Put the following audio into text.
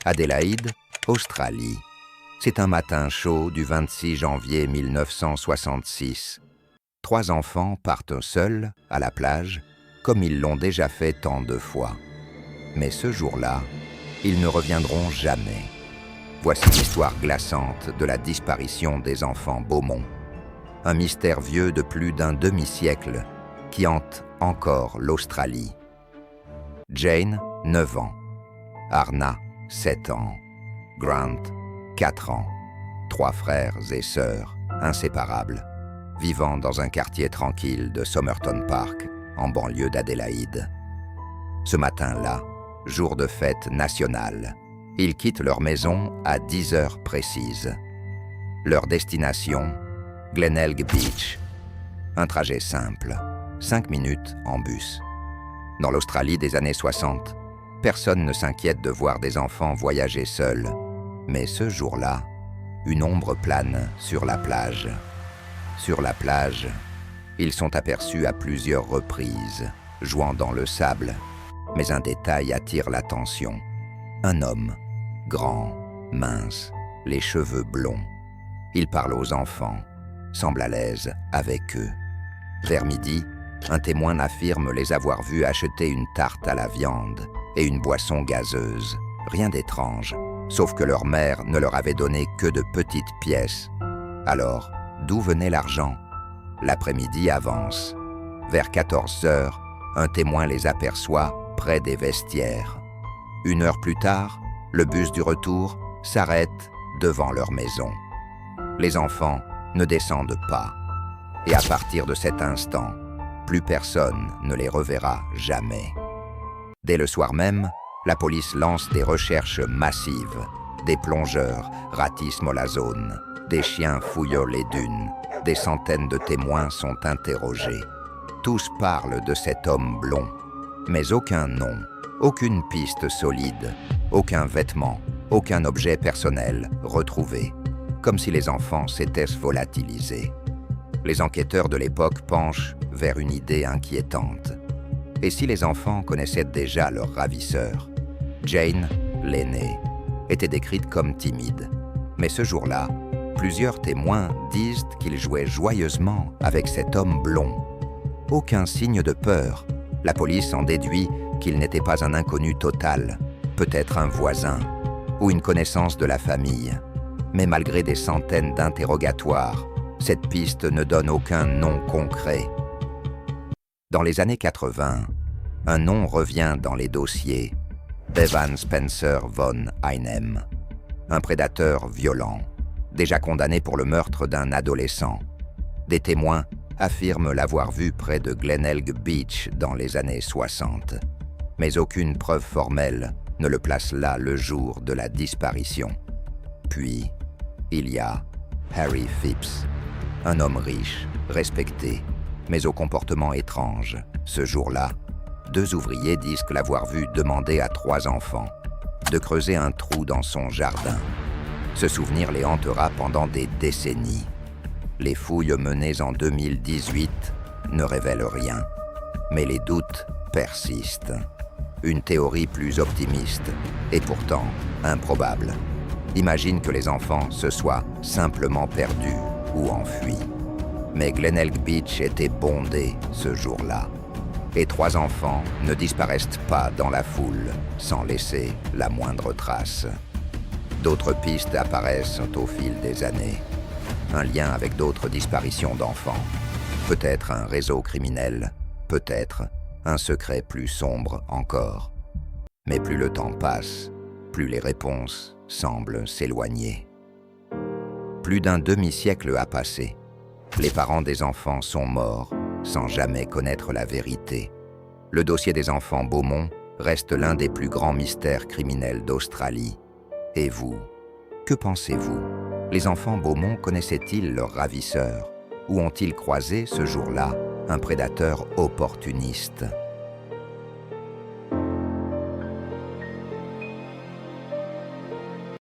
Adélaïde, Australie. C'est un matin chaud du 26 janvier 1966. 3 enfants partent seuls à la plage, comme ils l'ont déjà fait tant de fois. Mais ce jour-là, ils ne reviendront jamais. Voici l'histoire glaçante de la disparition des enfants Beaumont. Un mystère vieux de plus d'un demi-siècle qui hante encore l'Australie. Jane, 9 ans. Arna, 7 ans. Grant, 4 ans. 3 frères et sœurs, inséparables, vivant dans un quartier tranquille de Somerton Park, en banlieue d'Adélaïde. Ce matin-là, jour de fête nationale, ils quittent leur maison à 10 heures précises. Leur destination, Glenelg Beach. Un trajet simple, 5 minutes en bus. Dans l'Australie des années 60, personne ne s'inquiète de voir des enfants voyager seuls. Mais ce jour-là, une ombre plane sur la plage. Sur la plage, ils sont aperçus à plusieurs reprises, jouant dans le sable. Mais un détail attire l'attention. Un homme, grand, mince, les cheveux blonds. Il parle aux enfants, semble à l'aise avec eux. Vers midi, un témoin affirme les avoir vus acheter une tarte à la viande et une boisson gazeuse. Rien d'étrange, sauf que leur mère ne leur avait donné que de petites pièces. Alors, d'où venait l'argent? L'après-midi avance. Vers 14 heures, un témoin les aperçoit près des vestiaires. 1 heure plus tard, le bus du retour s'arrête devant leur maison. Les enfants ne descendent pas. Et à partir de cet instant, plus personne ne les reverra jamais. Dès le soir même, la police lance des recherches massives. Des plongeurs ratissent la zone, des chiens fouillent les dunes, des centaines de témoins sont interrogés. Tous parlent de cet homme blond, mais aucun nom, aucune piste solide, aucun vêtement, aucun objet personnel retrouvé, comme si les enfants s'étaient volatilisés. Les enquêteurs de l'époque penchent vers une idée inquiétante. Et si les enfants connaissaient déjà leur ravisseur? Jane, l'aînée, était décrite comme timide. Mais ce jour-là, plusieurs témoins disent qu'il jouait joyeusement avec cet homme blond. Aucun signe de peur. La police en déduit qu'il n'était pas un inconnu total, peut-être un voisin ou une connaissance de la famille. Mais malgré des centaines d'interrogatoires, cette piste ne donne aucun nom concret. Dans les années 80, un nom revient dans les dossiers. Bevan Spencer von Einem, un prédateur violent, déjà condamné pour le meurtre d'un adolescent. Des témoins affirment l'avoir vu près de Glenelg Beach dans les années 60. Mais aucune preuve formelle ne le place là le jour de la disparition. Puis, il y a Harry Phipps, un homme riche, respecté, mais au comportement étrange. Ce jour-là, 2 ouvriers disent l'avoir vu demander à 3 enfants de creuser un trou dans son jardin. Ce souvenir les hantera pendant des décennies. Les fouilles menées en 2018 ne révèlent rien, mais les doutes persistent. Une théorie plus optimiste, et pourtant improbable, imagine que les enfants se soient simplement perdus ou enfuis. Mais Glenelg Beach était bondé ce jour-là. Et 3 enfants ne disparaissent pas dans la foule sans laisser la moindre trace. D'autres pistes apparaissent au fil des années. Un lien avec d'autres disparitions d'enfants. Peut-être un réseau criminel, peut-être un secret plus sombre encore. Mais plus le temps passe, plus les réponses semblent s'éloigner. Plus d'un demi-siècle a passé. Les parents des enfants sont morts sans jamais connaître la vérité. Le dossier des enfants Beaumont reste l'un des plus grands mystères criminels d'Australie. Et vous, que pensez-vous? Les enfants Beaumont connaissaient-ils leur ravisseur? Ou ont-ils croisé ce jour-là un prédateur opportuniste?